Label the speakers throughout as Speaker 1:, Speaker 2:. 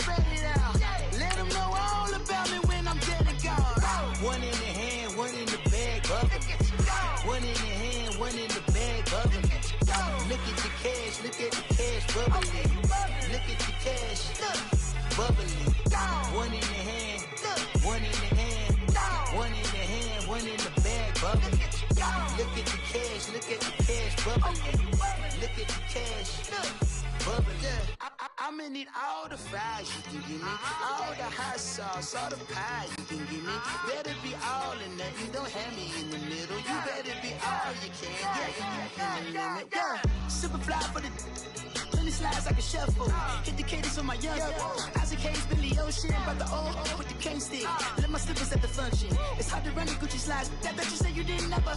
Speaker 1: spread it out. Let them know all about me when I'm dead and gone. One in the hand, one in the bag, bubbling. One in the hand, one in the bag, bubbling. Look at the cash, bubbling. Look at the cash, bubbling. One in the hand, one in the hand, one in the hand, one in the bag, bubbling. Look at the cash, bubbling. Look at the cash, bubbling. I'ma need all the fries you can give me, all the hot sauce, all the pie you can give me. Better be all or nothing, don't have me in the middle. You better be all you can, yeah. Super fly for the 20 slides like a shuffle. Hit the cadence on my young Isaac Hayes, Billy Ocean, but the old with the cane stick. Let my slippers at the function. It's hard to run the Gucci slides. That bet you say you didn't never.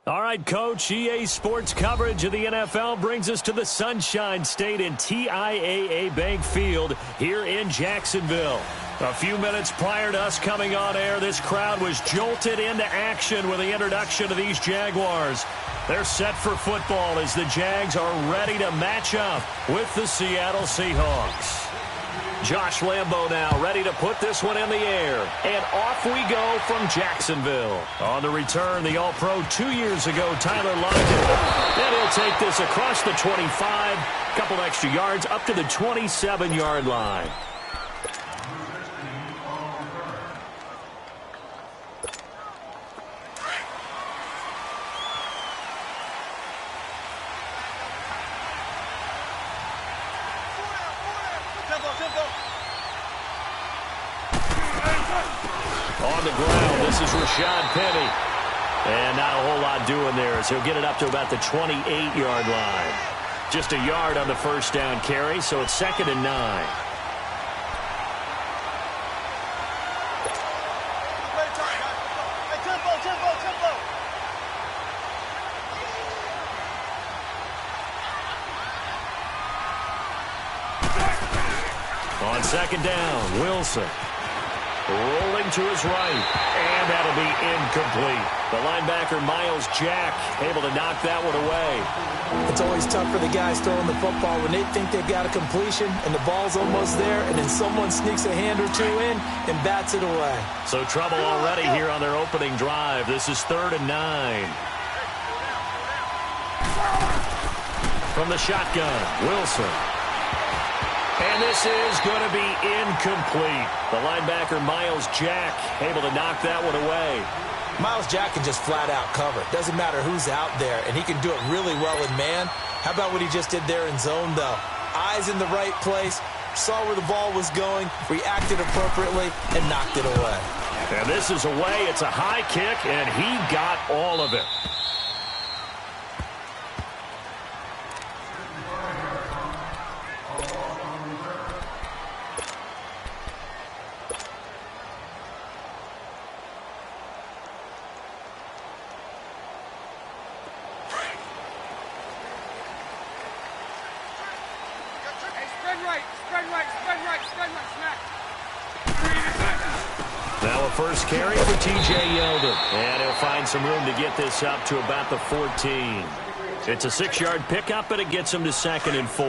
Speaker 2: All right, Coach, EA Sports coverage of the NFL brings us to the Sunshine State in TIAA Bank Field here in Jacksonville. A few minutes prior to us coming on air, this crowd was jolted into action with the introduction of these Jaguars. They're set for football as the Jags are ready to match up with the Seattle Seahawks. Josh Lambo now ready to put this one in the air. And off we go from Jacksonville. On the return, the All-Pro 2 years ago, Tyler Lockett. And he'll take this across the 25, couple extra yards up to the 27-yard line. On the ground, this is Rashad Penny. And not a whole lot doing there as he'll get it up to about the 28-yard line. Just a yard on the first down carry, so it's 2nd and 9. On 2nd down, Wilson. Rolling to his right, and that'll be incomplete. The linebacker, Miles Jack, able to knock that one away.
Speaker 3: It's always tough for the guys throwing the football when they think they've got a completion and the ball's almost there, and then someone sneaks a hand or two in and bats it away.
Speaker 2: So trouble already here on their opening drive. This is 3rd and 9. From the shotgun, Wilson. And this is going to be incomplete. The linebacker, Miles Jack, able to knock that one away.
Speaker 3: Miles Jack can just flat out cover. Doesn't matter who's out there, and he can do it really well in man. How about what he just did there in zone, though? Eyes in the right place, saw where the ball was going, reacted appropriately, and knocked it away.
Speaker 2: And this is away. It's a high kick, and he got all of it. Now a first carry for T.J. Yeldon. And he'll find some room to get this up to about the 14. It's a 6-yard pickup, and it gets him to 2nd and 4.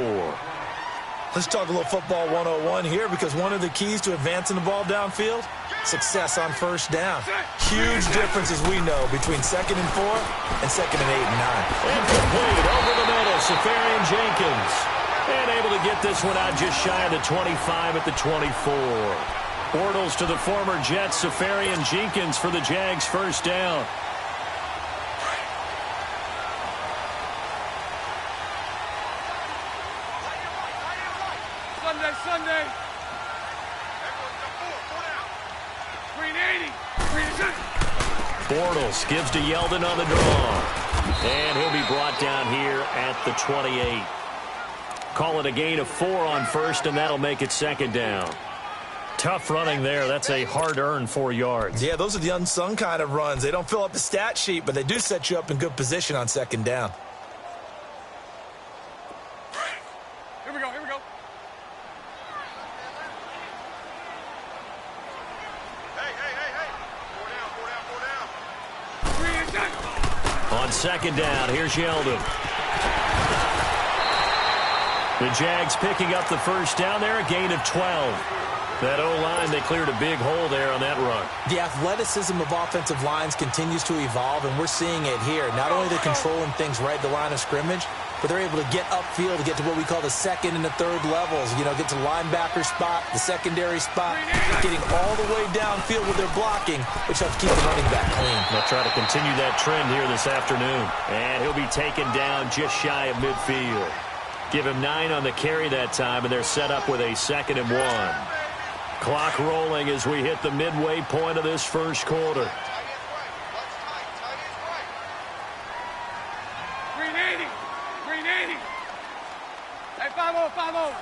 Speaker 3: Let's talk a little football 101 here, because one of the keys to advancing the ball downfield, success on first down. Huge difference, as we know, between 2nd and 4 and 2nd and 8 and 9.
Speaker 2: Incomplete over the middle, Safarian Jenkins. And able to get this one out just shy of the 25 at the 24. Bortles to the former Jets, Safarian Jenkins for the Jags' first down.
Speaker 4: Sunday.
Speaker 2: Bortles gives to Yeldon on the draw. And he'll be brought down here at the 28. Call it a gain of 4 on first, and that'll make it 2nd down. Tough running there. That's a hard-earned 4 yards.
Speaker 3: Yeah, those are the unsung kind of runs. They don't fill up the stat sheet, but they do set you up in good position on 2nd down.
Speaker 4: Here we go.
Speaker 2: On 2nd down, here's Yeldon. The Jags picking up the first down there, a gain of 12. That O-line, they cleared a big hole there on that run.
Speaker 3: The athleticism of offensive lines continues to evolve, and we're seeing it here. Not only are they controlling things right at the line of scrimmage, but they're able to get upfield to get to what we call the second and the third levels. You know, get to the linebacker spot, the secondary spot, getting all the way downfield with their blocking, which helps keep the running back clean.
Speaker 2: They'll try to continue that trend here this afternoon. And he'll be taken down just shy of midfield. Give him 9 on the carry that time, and they're set up with a 2nd and 1. Clock rolling as we hit the midway point of this first quarter.
Speaker 4: 380. 380. Hey, 5-0, 5-0.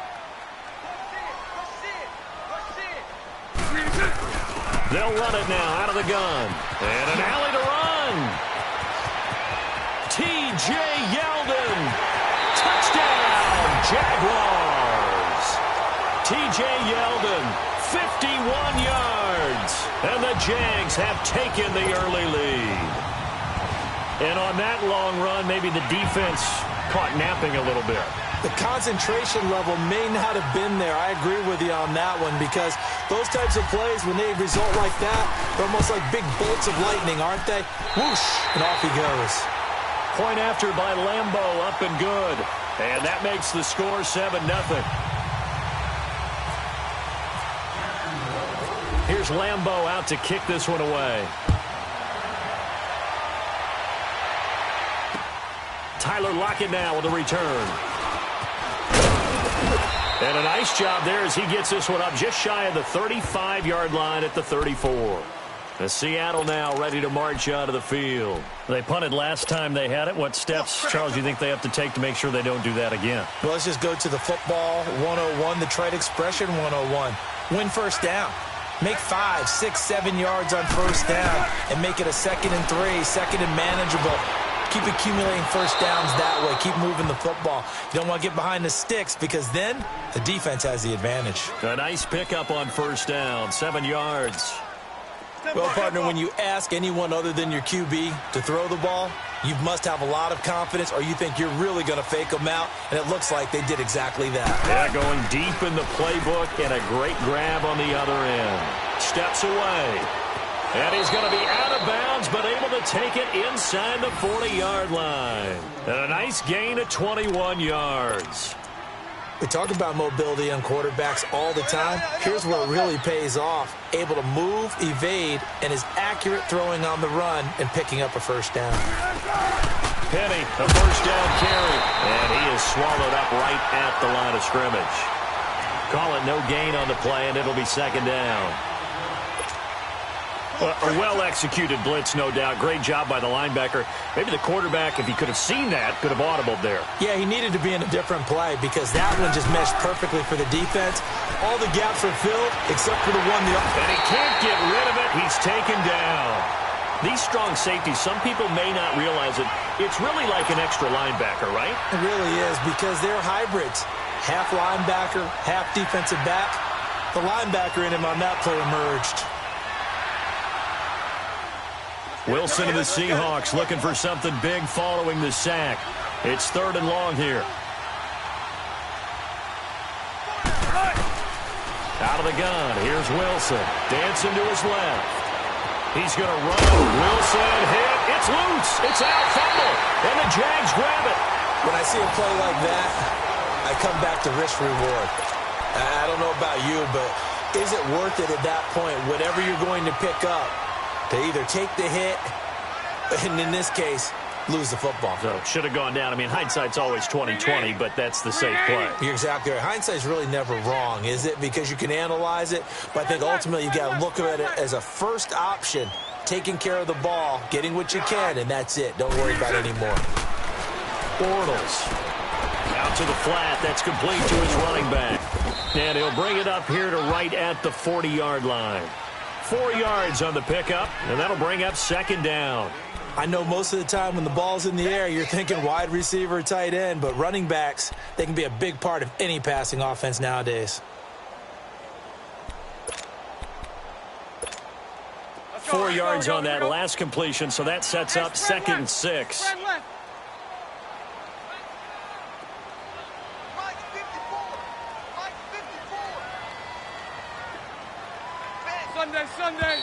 Speaker 2: They'll run it now out of the gun. And an alley to run. T.J. Yeldon. Touchdown, Jaguars. T.J. Yeldon. 51 yards, and the Jags have taken the early lead. And on that long run, maybe the defense caught napping a little bit.
Speaker 3: The concentration level may not have been there. I agree with you on that one, because those types of plays, when they result like that, they're almost like big bolts of lightning, aren't they? Whoosh, and off he goes.
Speaker 2: Point after by Lambo, up and good. And that makes the score 7-0. Here's Lambo out to kick this one away. Tyler Lockett now with a return. And a nice job there as he gets this one up just shy of the 35-yard line at the 34. The Seattle now ready to march out of the field. They punted last time they had it. What steps, Charles, do you think they have to take to make sure they don't do that again?
Speaker 3: Well, let's just go to the football 101, the trade expression 101. Win first down. Make 5, 6, 7 yards on first down and make it a 2nd and 3, 2nd and manageable. Keep accumulating first downs that way. Keep moving the football. You don't want to get behind the sticks, because then the defense has the advantage.
Speaker 2: A nice pickup on first down, 7 yards.
Speaker 3: Well, partner, when you ask anyone other than your QB to throw the ball, you must have a lot of confidence, or you think you're really going to fake them out, and it looks like they did exactly that.
Speaker 2: Yeah, going deep in the playbook, and a great grab on the other end. Steps away. And he's going to be out of bounds, but able to take it inside the 40-yard line. And a nice gain of 21 yards.
Speaker 3: We talk about mobility on quarterbacks all the time. Here's where it really pays off. Able to move, evade, and is accurate throwing on the run and picking up a first down.
Speaker 2: Penny, a first down carry. And he is swallowed up right at the line of scrimmage. Call it no gain on the play, and it'll be 2nd down. A well-executed blitz, no doubt. Great job by the linebacker. Maybe the quarterback, if he could have seen that, could have audibled there.
Speaker 3: Yeah, he needed to be in a different play, because that one just meshed perfectly for the defense. All the gaps were filled except for the one.
Speaker 2: And he can't get rid of it. He's taken down. These strong safeties, some people may not realize it. It's really like an extra linebacker, right?
Speaker 3: It really is, because they're hybrids. Half linebacker, half defensive back. The linebacker in him on that play emerged.
Speaker 2: Wilson and the Seahawks looking for something big following the sack. It's 3rd and long here. Out of the gun, here's Wilson. Dancing to his left. He's going to run. Wilson hit. It's loose. It's out. Fumble. And the Jags grab it.
Speaker 3: When I see a play like that, I come back to risk reward. I don't know about you, but is it worth it at that point, whatever you're going to pick up, to either take the hit, and in this case, lose the football?
Speaker 2: So should have gone down. I mean, hindsight's always 20/20, but that's the safe play.
Speaker 3: You're exactly right. Hindsight's really never wrong, is it? Because you can analyze it, but I think ultimately you got to look at it as a first option, taking care of the ball, getting what you can, and that's it. Don't worry about it anymore.
Speaker 2: Bortles out to the flat. That's complete to his running back. And he'll bring it up here to right at the 40-yard line. 4 yards on the pickup, and that'll bring up 2nd down.
Speaker 3: I know most of the time when the ball's in the air, you're thinking wide receiver, tight end, but running backs, they can be a big part of any passing offense nowadays.
Speaker 2: 4 yards on that last completion, so that sets up 2nd and 6.
Speaker 4: Sunday, Sunday.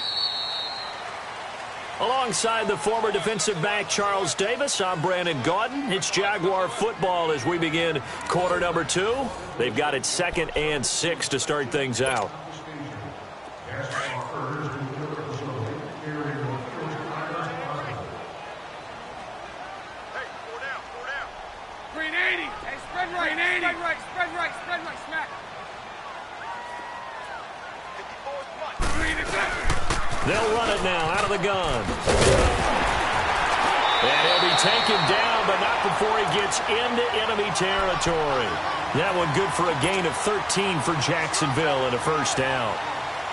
Speaker 2: Alongside the former defensive back Charles Davis, I'm Brandon Gaudin. It's Jaguar football as we begin quarter number 2. They've got it 2nd and 6 to start things out.
Speaker 4: Green 80. Hey, spread right. Green 80. Spread right, smack. Green attack.
Speaker 2: They'll run it now out of the gun. And he'll be taken down, but not before he gets into enemy territory. That one good for a gain of 13 for Jacksonville and a first down.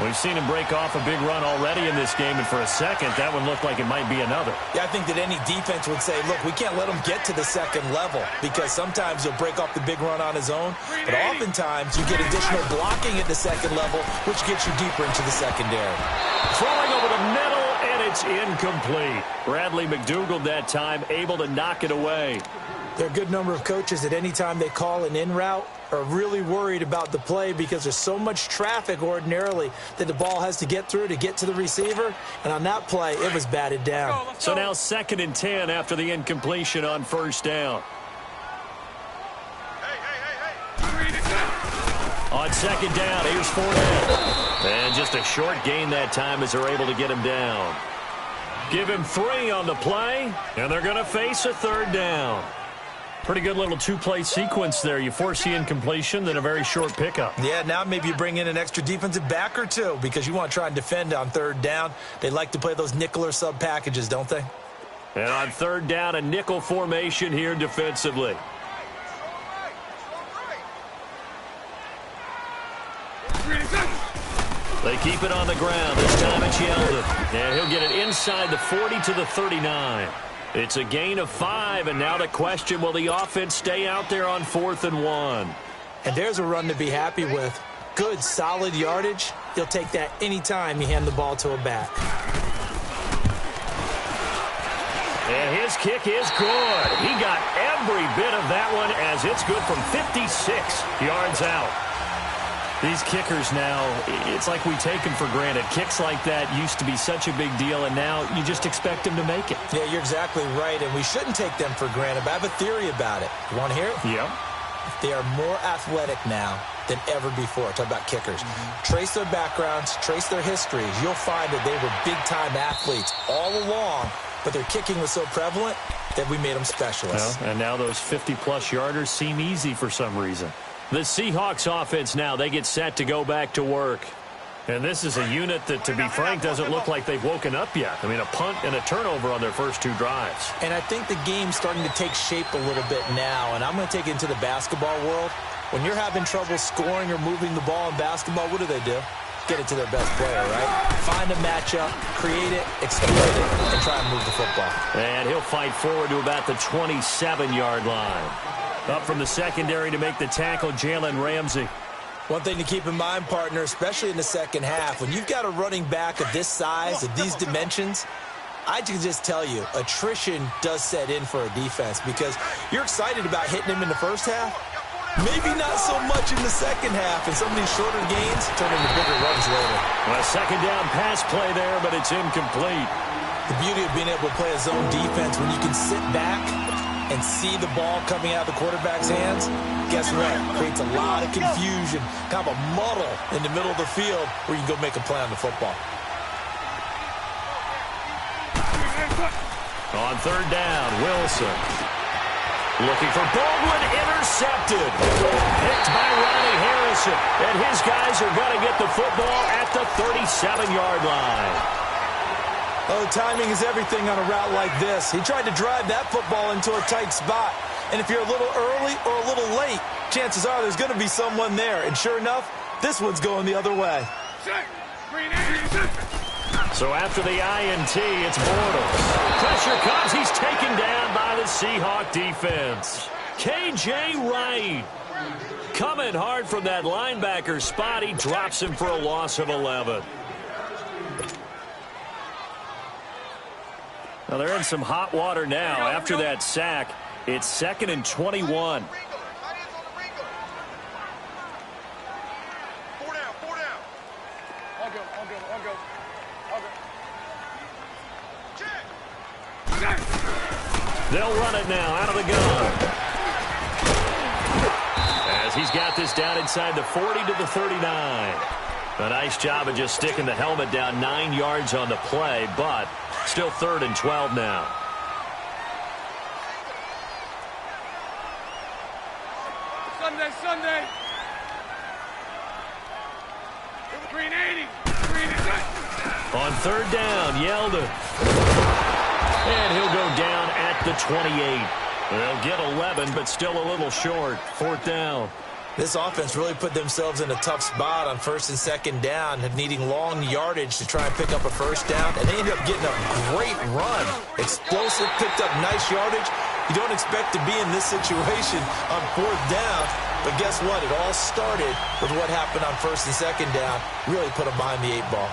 Speaker 2: We've seen him break off a big run already in this game, and for a second, that one looked like it might be another.
Speaker 3: Yeah, I think that any defense would say, look, we can't let him get to the second level because sometimes he'll break off the big run on his own, but oftentimes you get additional blocking at the second level, which gets you deeper into the secondary.
Speaker 2: Throwing over the middle, and it's incomplete. Bradley McDougald that time able to knock it away.
Speaker 3: There are a good number of coaches at any time they call an in route are really worried about the play because there's so much traffic ordinarily that the ball has to get through to get to the receiver. And on that play, it was batted down.
Speaker 2: So now 2nd and 10 after the incompletion on first down. On 2nd down, here's Fournette. And just a short gain that time as they're able to get him down. Give him 3 on the play, and they're going to face a 3rd down. Pretty good little 2-play sequence there. You force the incompletion, then a very short pickup.
Speaker 3: Yeah, now maybe you bring in an extra defensive back or 2 because you want to try and defend on 3rd down. They like to play those nickel or sub packages, don't they?
Speaker 2: And on 3rd down, a nickel formation here defensively. They keep it on the ground. This time it's Yeldon. And he'll get it inside the 40 to the 39. It's a gain of 5, and now the question, will the offense stay out there on 4th and 1?
Speaker 3: And there's a run to be happy with. Good, solid yardage. You'll take that anytime you hand the ball to a back.
Speaker 2: And his kick is good. He got every bit of that one as it's good from 56 yards out. These kickers now, it's like we take them for granted. Kicks like that used to be such a big deal, and now you just expect them to make it.
Speaker 3: Yeah, you're exactly right, and we shouldn't take them for granted, but I have a theory about it. You want to hear it?
Speaker 2: Yeah.
Speaker 3: They are more athletic now than ever before. Talk about kickers. Trace their backgrounds, trace their histories. You'll find that they were big-time athletes all along, but their kicking was so prevalent that we made them specialists.
Speaker 2: Well, and now those 50-plus yarders seem easy for some reason. The Seahawks offense now, they get set to go back to work. And this is a unit that, to be frank, doesn't look like they've woken up yet. I mean, a punt and a turnover on their first 2 drives.
Speaker 3: And I think the game's starting to take shape a little bit now, and I'm going to take it into the basketball world. When you're having trouble scoring or moving the ball in basketball, what do? Get it to their best player, right? Find a matchup, create it, exploit it, and try and move the football.
Speaker 2: And he'll fight forward to about the 27-yard line. Up from the secondary to make the tackle, Jalen Ramsey.
Speaker 3: One thing to keep in mind, partner, especially in the second half, when you've got a running back of this size, of these dimensions, I can just tell you, attrition does set in for a defense because you're excited about hitting him in the first half. Maybe not so much in the second half, and some of these shorter gains turn into bigger runs later.
Speaker 2: Well, a 2nd down pass play there, but it's incomplete.
Speaker 3: The beauty of being able to play a zone defense when you can sit back and see the ball coming out of the quarterback's hands, guess what? Creates a lot of confusion, kind of a muddle in the middle of the field where you can go make a play on the football.
Speaker 2: On 3rd down, Wilson. Looking for Baldwin, intercepted. Picked by Ronnie Harrison. And his guys are going to get the football at the 37-yard line.
Speaker 3: Oh, timing is everything on a route like this. He tried to drive that football into a tight spot. And if you're a little early or a little late, chances are there's going to be someone there. And sure enough, this one's going the other way.
Speaker 2: So after the INT, it's Bortles. Pressure comes. He's taken down by the Seahawk defense. K.J. Wright coming hard from that linebacker spot. He drops him for a loss of 11. Now they're in some hot water now after that sack. It's 2nd and 21. They'll run it now out of the gun. As he's got this down inside the 40 to the 39. A nice job of just sticking the helmet down 9 yards on the play, but still 3rd and 12 now.
Speaker 4: Sunday. Green 80.
Speaker 2: On 3rd down, Yeldon. And he'll go down at the 28. They'll get 11, but still a little short. 4th down.
Speaker 3: This offense really put themselves in a tough spot on 1st and 2nd down, needing long yardage to try and pick up a 1st down, and they ended up getting a great run. Explosive, picked up nice yardage. You don't expect to be in this situation on 4th down, but guess what? It all started with what happened on 1st and 2nd down. Really put them behind the 8 ball.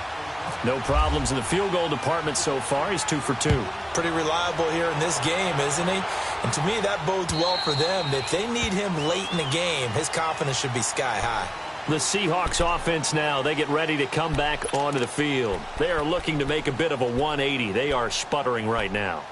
Speaker 2: No problems in the field goal department so far. He's 2 for 2.
Speaker 3: Pretty reliable here in this game, isn't he? And to me, that bodes well for them. If they need him late in the game, his confidence should be sky high.
Speaker 2: The Seahawks offense now, they get ready to come back onto the field. They are looking to make a bit of a 180. They are sputtering right now.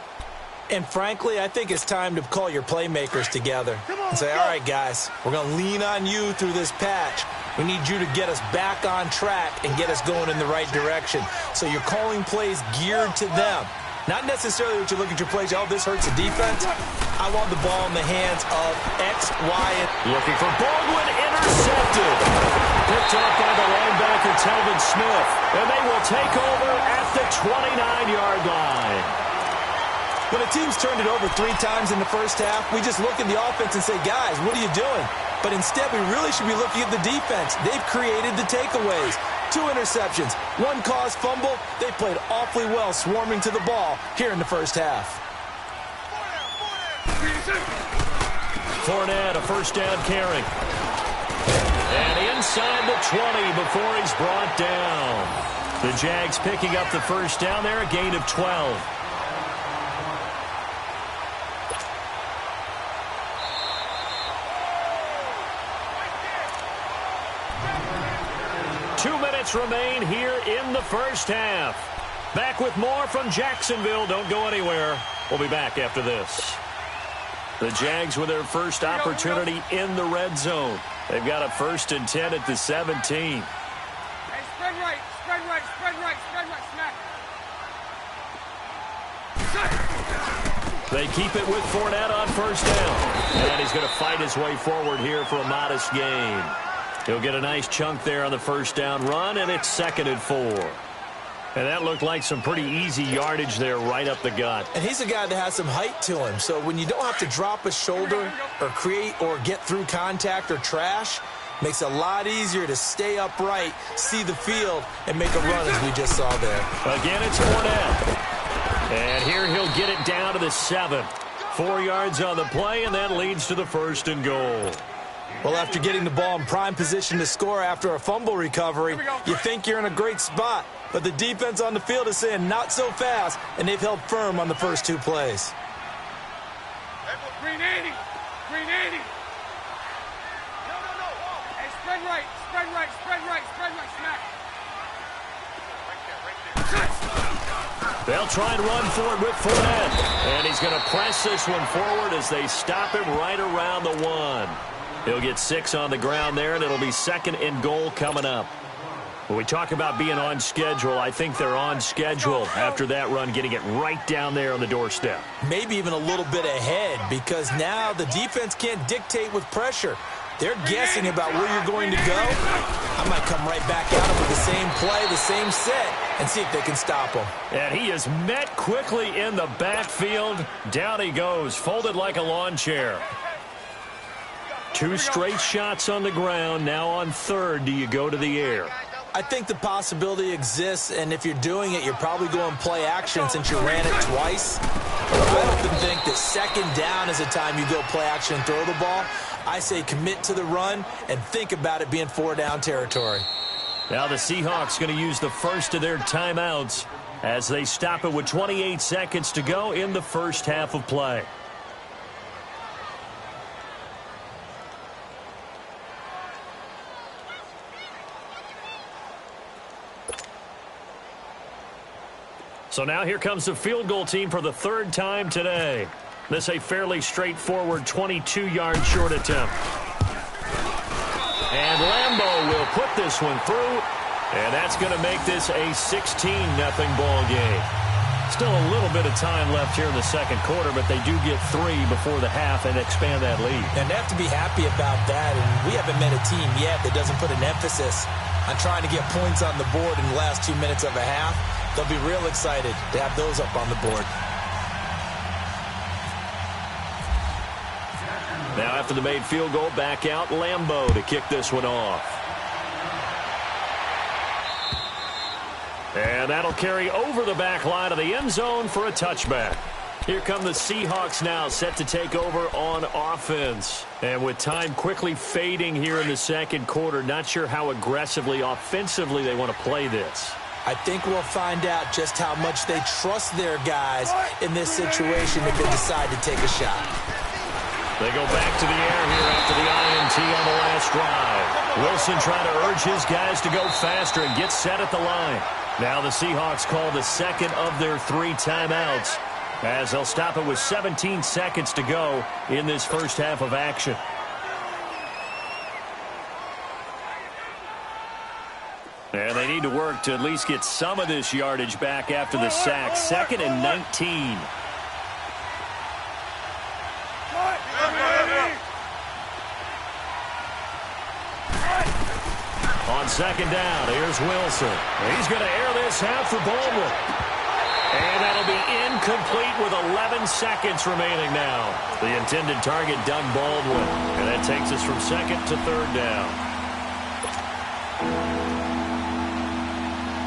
Speaker 3: And frankly, I think it's time to call your playmakers together and say, all right, guys, we're going to lean on you through this patch. We need you to get us back on track and get us going in the right direction. So you're calling plays geared to them. Not necessarily what you look at your plays, oh, this hurts the defense. I want the ball in the hands of X, Y, and...
Speaker 2: Looking for Baldwin, intercepted. Picked off by the linebacker, Telvin Smith. And they will take over at the 29-yard line.
Speaker 3: When a team's turned it over 3 times in the first half, we just look at the offense and say, guys, what are you doing? But instead, we really should be looking at the defense. They've created the takeaways. 2 interceptions, 1 caused fumble. They played awfully well swarming to the ball here in the first half.
Speaker 2: Fournette, a 1st down carry. And inside the 20 before he's brought down. The Jags picking up the 1st down there, a gain of 12. 2 minutes remain here in the first half. Back with more from Jacksonville. Don't go anywhere. We'll be back after this. The Jags with their first opportunity in the red zone. They've got a 1st and 10 at the 17.
Speaker 4: Hey, spread right, smack.
Speaker 2: They keep it with Fournette on 1st down. And he's going to fight his way forward here for a modest gain. He'll get a nice chunk there on the 1st down run, and it's 2nd and 4. And that looked like some pretty easy yardage there right up the gut.
Speaker 3: And he's a guy that has some height to him. So when you don't have to drop a shoulder or create or get through contact or trash, makes it a lot easier to stay upright, see the field, and make a run as we just saw there.
Speaker 2: Again, it's Fournette. And here he'll get it down to the 7. 4 yards on the play, and that leads to the 1st and goal.
Speaker 3: Well, after getting the ball in prime position to score after a fumble recovery, you think you're in a great spot. But the defense on the field is saying not so fast, and they've held firm on the first 2 plays.
Speaker 4: Green 80. Hey, spread right, smack.
Speaker 2: They'll try and run for it with Fournette. And he's going to press this one forward as they stop him right around the 1. He'll get 6 on the ground there, and it'll be 2nd and goal coming up. When we talk about being on schedule, I think they're on schedule after that run, getting it right down there on the doorstep.
Speaker 3: Maybe even a little bit ahead, because now the defense can't dictate with pressure. They're guessing about where you're going to go. I might come right back at them with the same play, the same set, and see if they can stop them.
Speaker 2: And he is met quickly in the backfield. Down he goes, folded like a lawn chair. 2 straight shots on the ground. Now on 3rd, do you go to the air?
Speaker 3: I think the possibility exists, and if you're doing it, you're probably going play action since you ran it twice. But I often think that 2nd down is the time you go play action and throw the ball. I say commit to the run and think about it being 4 down territory.
Speaker 2: Now the Seahawks going to use the first of their timeouts as they stop it with 28 seconds to go in the first half of play. So now here comes the field goal team for the third time today. This a fairly straightforward 22-yard short attempt. And Lambeau will put this one through, and that's going to make this a 16-0 ball game. Still a little bit of time left here in the second quarter, but they do get 3 before the half and expand that lead.
Speaker 3: And they have to be happy about that, and we haven't met a team yet that doesn't put an emphasis on trying to get points on the board in the last 2 minutes of a half. They'll be real excited to have those up on the board.
Speaker 2: Now after the made field goal, back out Lambeau to kick this one off. And that'll carry over the back line of the end zone for a touchback. Here come the Seahawks now, set to take over on offense. And with time quickly fading here in the second quarter, not sure how aggressively, offensively they want to play this.
Speaker 3: I think we'll find out just how much they trust their guys in this situation if they decide to take a shot.
Speaker 2: They go back to the air here after the INT on the last drive. Wilson trying to urge his guys to go faster and get set at the line. Now the Seahawks call the second of their 3 timeouts as they'll stop it with 17 seconds to go in this first half of action. And they need to work to at least get some of this yardage back after the sack. 2nd and 19. On second down, here's Wilson. He's going to air this out for Baldwin. And that'll be incomplete with 11 seconds remaining now. The intended target, Doug Baldwin. And that takes us from 2nd to 3rd down.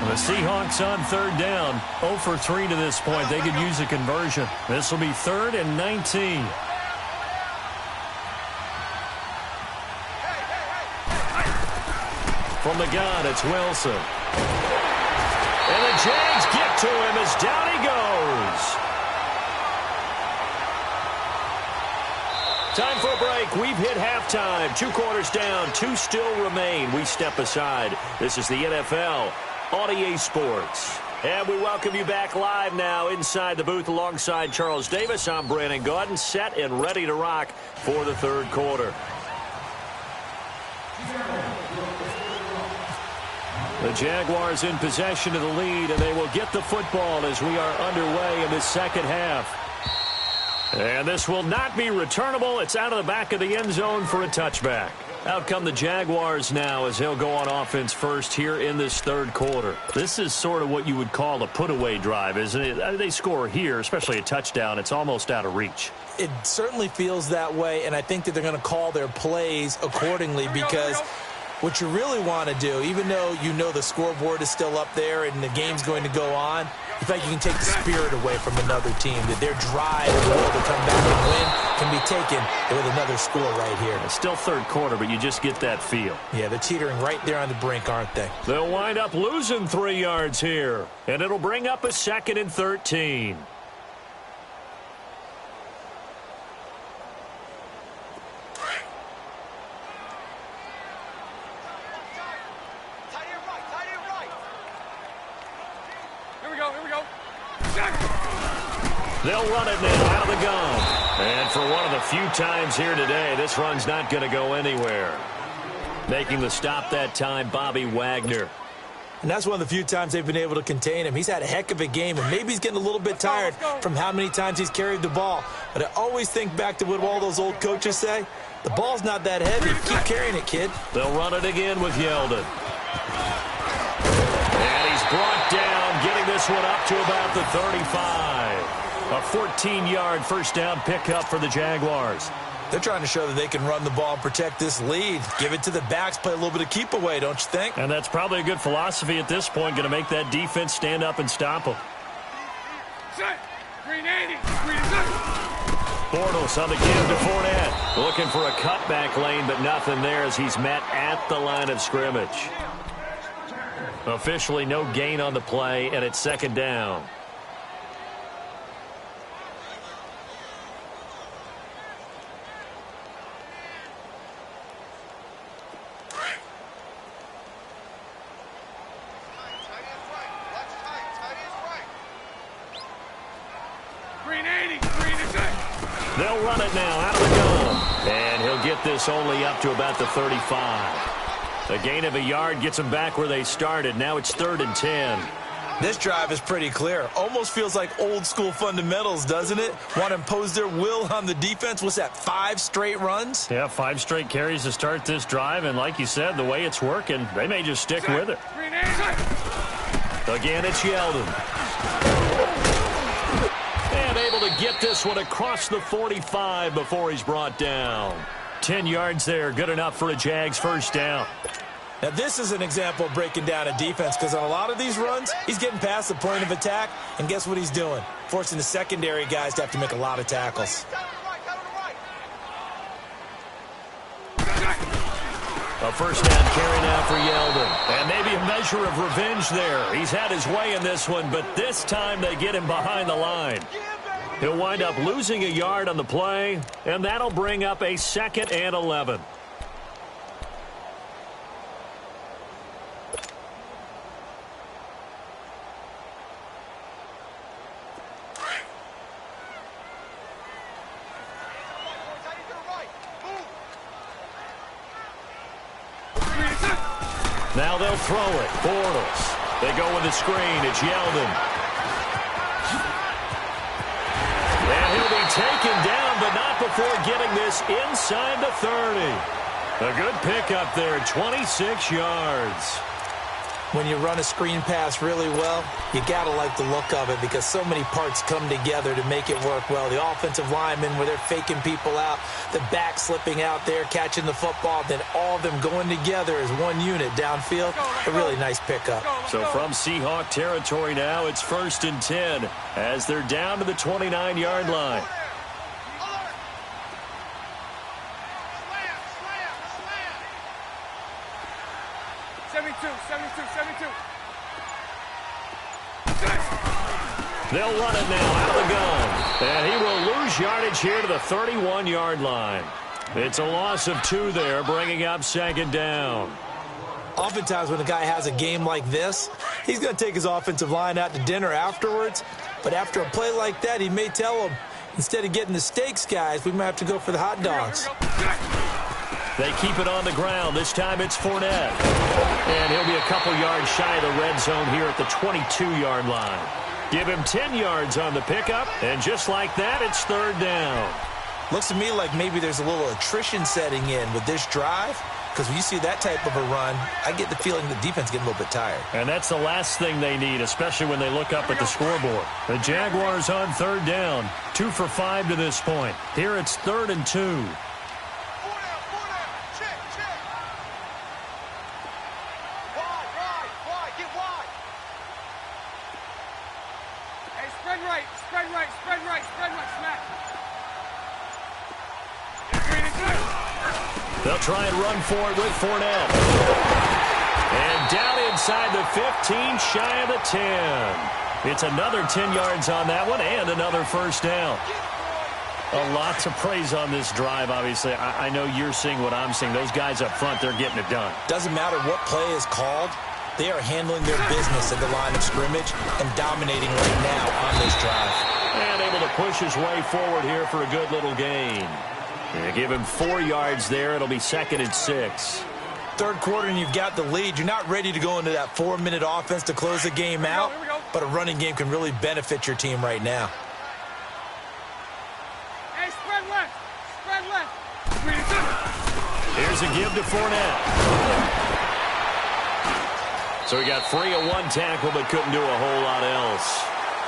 Speaker 2: The Seahawks on 3rd down. 0 for 3 to this point. They could use a conversion. This will be 3rd and 19. From the gun, it's Wilson. And the Jags get to him as down he goes. Time for a break. We've hit halftime. 2 quarters down. 2 still remain. We step aside. This is the NFL on EA Sports. And we welcome you back live now inside the booth alongside Charles Davis. I'm Brandon Gaudin, set and ready to rock for the 3rd quarter. The Jaguars in possession of the lead, and they will get the football as we are underway in the second half. And this will not be returnable. It's out of the back of the end zone for a touchback. Out come the Jaguars now as they'll go on offense first here in this 3rd quarter. This is sort of what you would call a put-away drive, isn't it? They score here, especially a touchdown. It's almost out of reach.
Speaker 3: It certainly feels that way, and I think that they're going to call their plays accordingly because what you really want to do, even though you know the scoreboard is still up there and the game's going to go on, you feel like you can take the spirit away from another team, that their drive and will to come back and win can be taken with another score right here.
Speaker 2: It's still 3rd quarter, but you just get that feel.
Speaker 3: Yeah, they're teetering right there on the brink, aren't they?
Speaker 2: They'll wind up losing 3 yards here, and it'll bring up a 2nd and 13. They'll run it now out of the gun. And for one of the few times here today, this run's not going to go anywhere. Making the stop that time, Bobby Wagner.
Speaker 3: And that's one of the few times they've been able to contain him. He's had a heck of a game, and maybe he's getting a little bit tired from how many times he's carried the ball. But I always think back to what all those old coaches say. The ball's not that heavy. Keep carrying it, kid.
Speaker 2: They'll run it again with Yeldon. And he's brought down, getting this one up to about the 35. A 14-yard first down pickup for the Jaguars.
Speaker 3: They're trying to show that they can run the ball and protect this lead. Give it to the backs, play a little bit of keep away, don't you think?
Speaker 2: And that's probably a good philosophy at this point, going to make that defense stand up and stop them.
Speaker 4: Green 80. Green 80.
Speaker 2: Bortles on the give to Fournette. Looking for a cutback lane, but nothing there as he's met at the line of scrimmage. Officially no gain on the play, and it's 2nd down. They'll run it now out of the gun. And he'll get this only up to about the 35. A gain of a yard gets them back where they started. Now it's 3rd and 10.
Speaker 3: This drive is pretty clear. Almost feels like old school fundamentals, doesn't it? Want to impose their will on the defense. What's that, 5 straight runs?
Speaker 2: Yeah, 5 straight carries to start this drive. And like you said, the way it's working, they may just stick with it. Again, it's Yeldon. And able to get this one across the 45 before he's brought down. 10 yards there, good enough for a Jags first down.
Speaker 3: Now, this is an example of breaking down a defense because on a lot of these runs, he's getting past the point of attack, and guess what he's doing? Forcing the secondary guys to have to make a lot of tackles.
Speaker 2: A first down carry now for Yeldon. And maybe a measure of revenge there. He's had his way in this one, but this time they get him behind the line. He'll wind up losing a yard on the play, and that'll bring up a 2nd and 11. Now they'll throw it. Bortles. They go with the screen. It's Yeldon. And he'll be taken down, but not before getting this inside the 30. A good pickup there, 26 yards.
Speaker 3: When you run a screen pass really well, you got to like the look of it because so many parts come together to make it work well. The offensive linemen, where they're faking people out, the back slipping out there, catching the football, then all of them going together as one unit downfield. A really nice pickup.
Speaker 2: So from Seahawk territory now, it's 1st and 10 as they're down to the 29-yard line. They'll run it now out of the gun. And he will lose yardage here to the 31-yard line. It's a loss of 2 there, bringing up 2nd down.
Speaker 3: Oftentimes when a guy has a game like this, he's going to take his offensive line out to dinner afterwards. But after a play like that, he may tell them, instead of getting the steaks, guys, we might have to go for the hot dogs.
Speaker 2: They keep it on the ground. This time it's Fournette. And he'll be a couple yards shy of the red zone here at the 22-yard line. Give him 10 yards on the pickup, and just like that, it's 3rd down.
Speaker 3: Looks to me like maybe there's a little attrition setting in with this drive, because when you see that type of a run, I get the feeling the defense getting a little bit tired.
Speaker 2: And that's the last thing they need, especially when they look up at the scoreboard. The Jaguars on 3rd down, 2 for 5 to this point. Here it's 3rd and 2. They'll try and run for it with Fournette. And down inside the 15, shy of the 10. It's another 10 yards on that one and another first down. A lot to praise on this drive, obviously. I know you're seeing what I'm seeing. Those guys up front, they're getting it done.
Speaker 3: Doesn't matter what play is called. They are handling their business at the line of scrimmage and dominating right now on this drive.
Speaker 2: And able to push his way forward here for a good little gain. They give him 4 yards there. It'll be 2nd and 6.
Speaker 3: 3rd quarter and you've got the lead. You're not ready to go into that 4-minute offense to close the game out, but a running game can really benefit your team right now.
Speaker 4: Hey, spread left. Spread left.
Speaker 2: Here's a give to Fournette. So he got free of 1 tackle but couldn't do a whole lot else.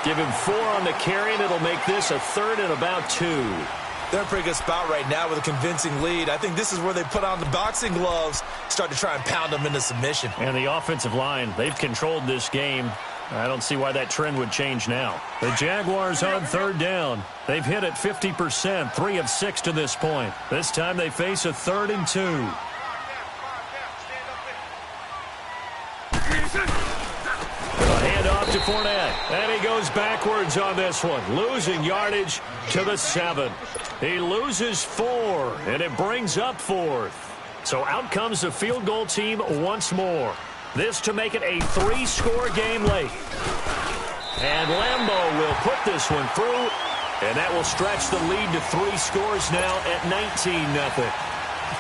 Speaker 2: Give him 4 on the carry, and it'll make this a 3rd and about 2.
Speaker 3: They're in a pretty good spot right now with a convincing lead. I think this is where they put on the boxing gloves, start to try and pound them into submission.
Speaker 2: And the offensive line, they've controlled this game. I don't see why that trend would change now. The Jaguars on 3rd down. They've hit it 50%, 3 of 6 to this point. This time they face a 3rd and 2. A handoff to Fournette. And he goes backwards on this one, losing yardage to the 7. He loses 4, and it brings up 4th. So out comes the field goal team once more. This to make it a 3-score game late. And Lambeau will put this one through And that will stretch the lead to 3 scores now at 19-0.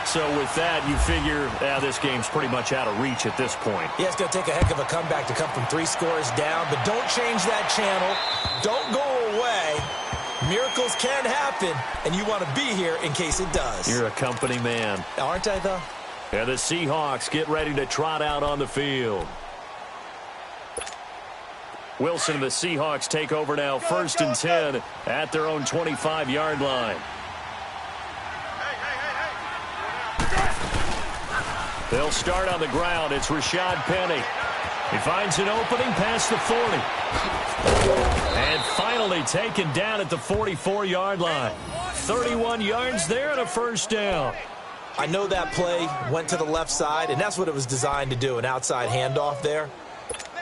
Speaker 2: So with that, you figure this game's pretty much out of reach at this point.
Speaker 3: Yeah, it's going to take a heck of a comeback to come from 3 scores down, but don't change that channel. Don't go away. Miracles can happen, and you want to be here in case it does.
Speaker 2: You're a company man.
Speaker 3: Aren't I, though?
Speaker 2: And the Seahawks get ready to trot out on the field. Wilson and the Seahawks take over now, 1st and 10 at their own 25-yard line. They'll start on the ground. It's Rashad Penny. He finds an opening past the 40. And finally taken down at the 44-yard line. 31 yards there and a 1st down.
Speaker 3: I know that play went to the left side, and that's what it was designed to do, an outside handoff there.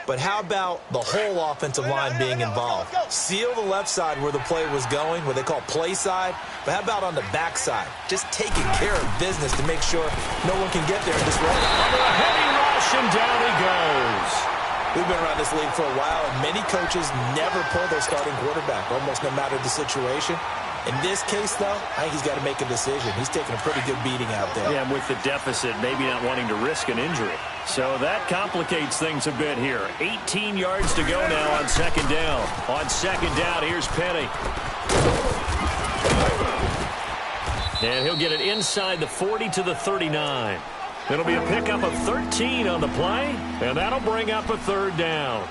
Speaker 3: But how about the whole offensive line being involved? Seal the left side where the play was going, what they call play side. But how about on the back side? Just taking care of business to make sure no one can get there and disrupt it.
Speaker 2: Under a heavy rush, and down he goes.
Speaker 3: We've been around this league for a while, and many coaches never pull their starting quarterback, almost no matter the situation. In this case, though, I think he's got to make a decision. He's taking a pretty good beating out there.
Speaker 2: Yeah, with the deficit, maybe not wanting to risk an injury. So that complicates things a bit here. 18 yards to go now on 2nd down. On 2nd down, here's Penny. And he'll get it inside the 40 to the 39. It'll be a pickup of 13 on the play, and that'll bring up a 3rd down.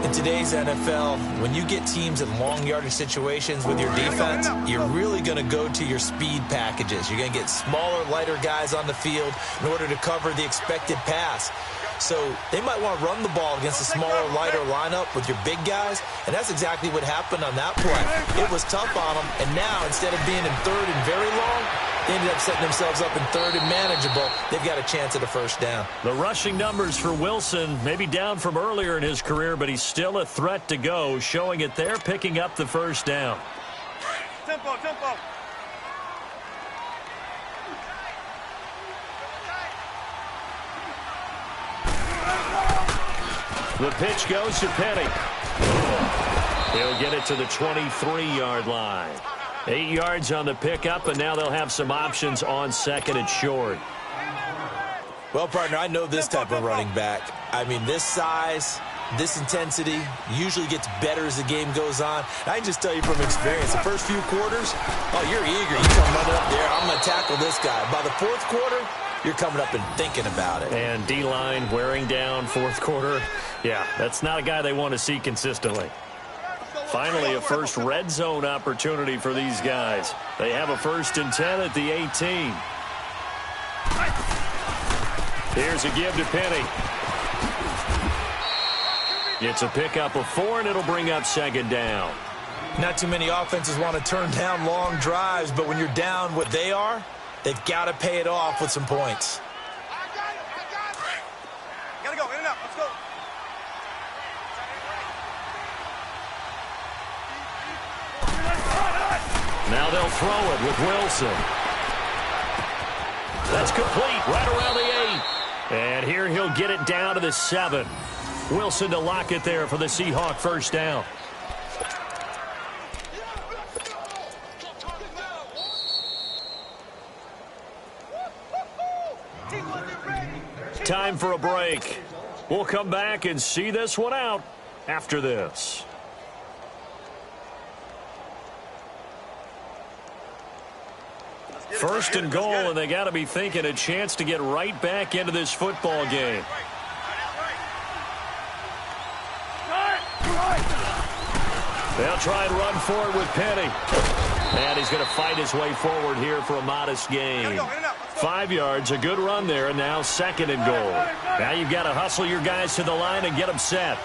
Speaker 3: In today's NFL, when you get teams in long yardage situations with your defense, you're really going to go to your speed packages. You're going to get smaller, lighter guys on the field in order to cover the expected pass. So they might want to run the ball against a smaller, lighter lineup with your big guys, and that's exactly what happened on that play. It was tough on them, and now instead of being in 3rd and very long, they ended up setting themselves up in 3rd and manageable. They've got a chance at a 1st down.
Speaker 2: The rushing numbers for Wilson, maybe down from earlier in his career, but he's still a threat to go, showing it there, picking up the 1st down.
Speaker 4: Tempo, tempo.
Speaker 2: The pitch goes to Penny. He'll get it to the 23-yard line. 8 yards on the pickup, and now they'll have some options on 2nd and short.
Speaker 3: Well, partner, I know this type of running back. I mean, this size, this intensity usually gets better as the game goes on. And I can just tell you from experience, the first few quarters, oh, you're eager. You come running up there. I'm going to tackle this guy. By the 4th quarter, you're coming up and thinking about it.
Speaker 2: And D-line wearing down 4th quarter. Yeah, that's not a guy they want to see consistently. Finally, a first red zone opportunity for these guys. They have a 1st and 10 at the 18. Here's a give to Penny. It's a pickup of 4, and it'll bring up 2nd down.
Speaker 3: Not too many offenses want to turn down long drives, but when you're down what they are, they've got to pay it off with some points.
Speaker 4: Gotta go, in and out, let's go.
Speaker 2: Now they'll throw it with Wilson. That's complete right around the 8. And here he'll get it down to the 7. Wilson to lock it there for the Seahawk 1st down. Time for a break. We'll come back and see this one out after this. First and goal, and they got to be thinking a chance to get right back into this football game. They'll try and run forward with Penny. And he's going to fight his way forward here for a modest gain. 5 yards, a good run there, and now 2nd and goal. Now you've got to hustle your guys to the line and get them set.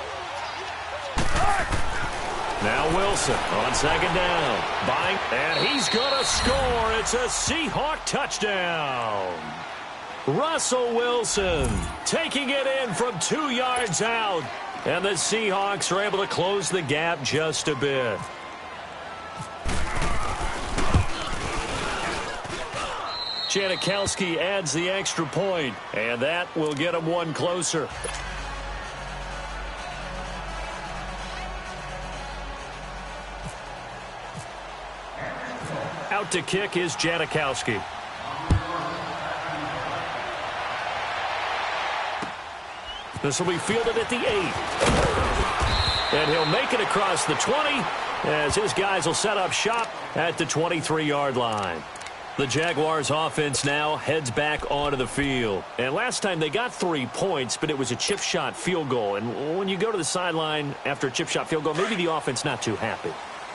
Speaker 2: Now Wilson on 2nd down. Buying, and he's going to score. It's a Seahawk touchdown. Russell Wilson taking it in from 2 yards out. And the Seahawks are able to close the gap just a bit. Janikowski adds the extra point, and that will get him one closer. Out to kick is Janikowski. This will be fielded at the 8. And he'll make it across the 20 as his guys will set up shop at the 23-yard line. The Jaguars offense now heads back onto the field. And last time they got 3 points, but it was a chip shot field goal. And when you go to the sideline after a chip shot field goal, maybe the offense not too happy.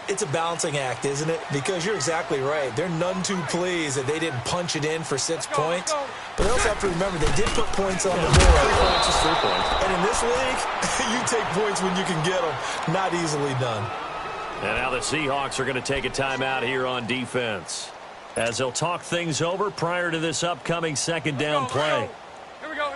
Speaker 3: It's a balancing act, isn't it? Because you're exactly right. They're none too pleased that they didn't punch it in for 6 points. But they also have to remember they did put points on the board.
Speaker 2: 3 points is 3 points.
Speaker 3: And in this league, you take points when you can get them. Not easily done.
Speaker 2: And now the Seahawks are going to take a timeout here on defense, as they'll talk things over prior to this upcoming second down play.
Speaker 4: Here we go.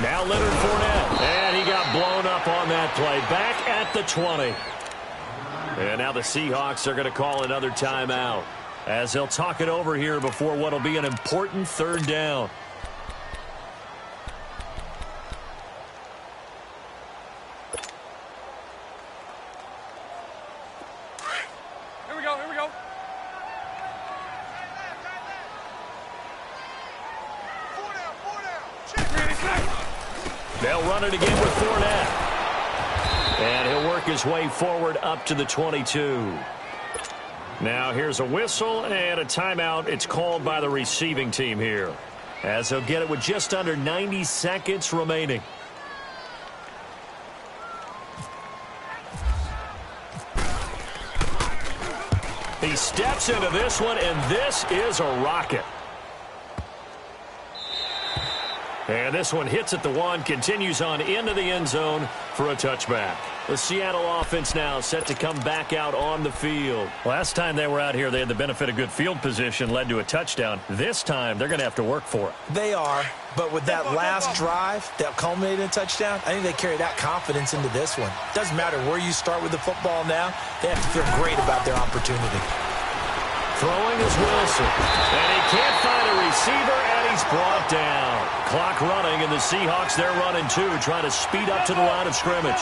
Speaker 2: Now Leonard Fournette, and he got blown up on that play. Back at the 20. And now the Seahawks are going to call another timeout, as they'll talk it over here before what will be an important third down.
Speaker 4: Here we go.
Speaker 2: They'll run it again with Fournette. And he'll work his way forward up to the 22. Now here's a whistle and a timeout. It's called by the receiving team here, as they'll get it with just under 90 seconds remaining. He steps into this one, and this is a rocket. And this one hits at the 1, continues on into the end zone for a touchback. The Seattle offense now set to come back out on the field. Last time they were out here, they had the benefit of good field position, led to a touchdown. This time, they're going to have to work for it.
Speaker 3: They are, but with that last drive that culminated in a touchdown, I think they carry that confidence into this one. Doesn't matter where you start with the football now, they have to feel great about their opportunity.
Speaker 2: Throwing is Wilson, and he can't find a receiver, and he's brought down. Clock running, and the Seahawks, they're running too, trying to speed up to the line of scrimmage.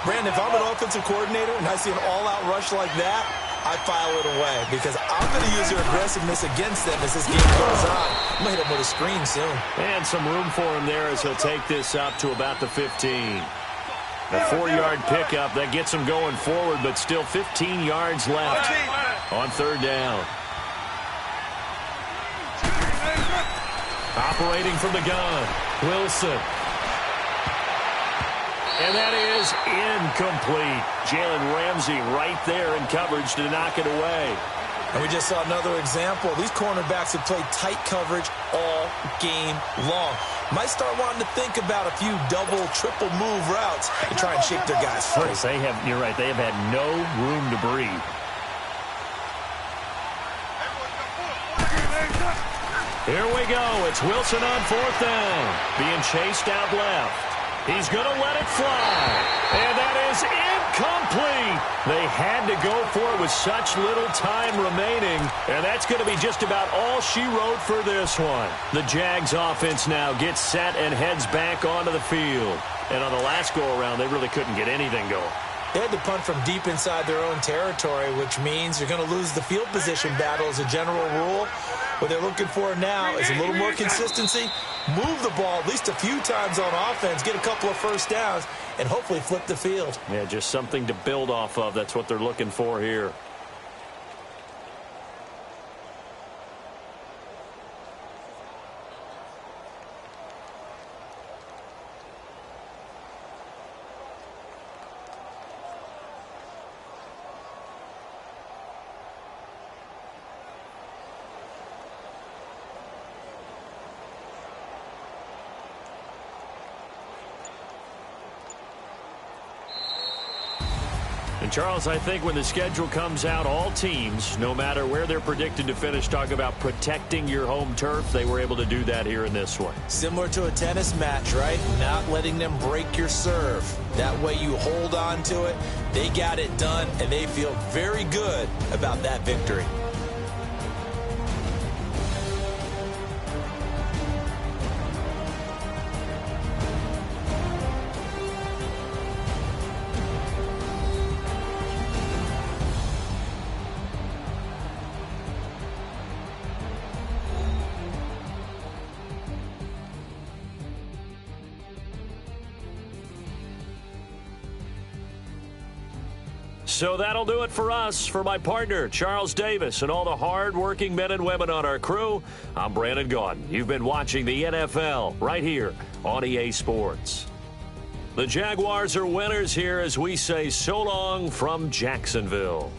Speaker 3: Brandon, if I'm an offensive coordinator and I see an all-out rush like that, I file it away because I'm going to use their aggressiveness against them as this game goes on. I'm going to hit them with a screen soon.
Speaker 2: And some room for him there as he'll take this up to about the 15. A 4-yard pickup that gets him going forward, but still 15 yards left on third down. Operating from the gun, Wilson. And that is incomplete. Jalen Ramsey right there in coverage to knock it away.
Speaker 3: And we just saw another example. These cornerbacks have played tight coverage all game long. Might start wanting to think about a few double, triple move routes to try and shake their guys free.
Speaker 2: You're right, they have had no room to breathe. Here we go. It's Wilson on fourth down. Being chased out left. He's going to let it fly. And that is incomplete. They had to go for it with such little time remaining. And that's going to be just about all she wrote for this one. The Jags offense now gets set and heads back onto the field. And on the last go-around, they really couldn't get anything going.
Speaker 3: They had to punt from deep inside their own territory, which means you're going to lose the field position battle as a general rule. What they're looking for now is a little more consistency, move the ball at least a few times on offense, get a couple of first downs, and hopefully flip the field.
Speaker 2: Yeah, just something to build off of. That's what they're looking for here. And Charles, I think when the schedule comes out, all teams, no matter where they're predicted to finish, talk about protecting your home turf. They were able to do that here in this one.
Speaker 3: Similar to a tennis match, right? Not letting them break your serve. That way you hold on to it. They got it done, and they feel very good about that victory.
Speaker 2: So that'll do it for us. For my partner, Charles Davis, and all the hard-working men and women on our crew, I'm Brandon Gaudin. You've been watching the NFL right here on EA Sports. The Jaguars are winners here as we say so long from Jacksonville.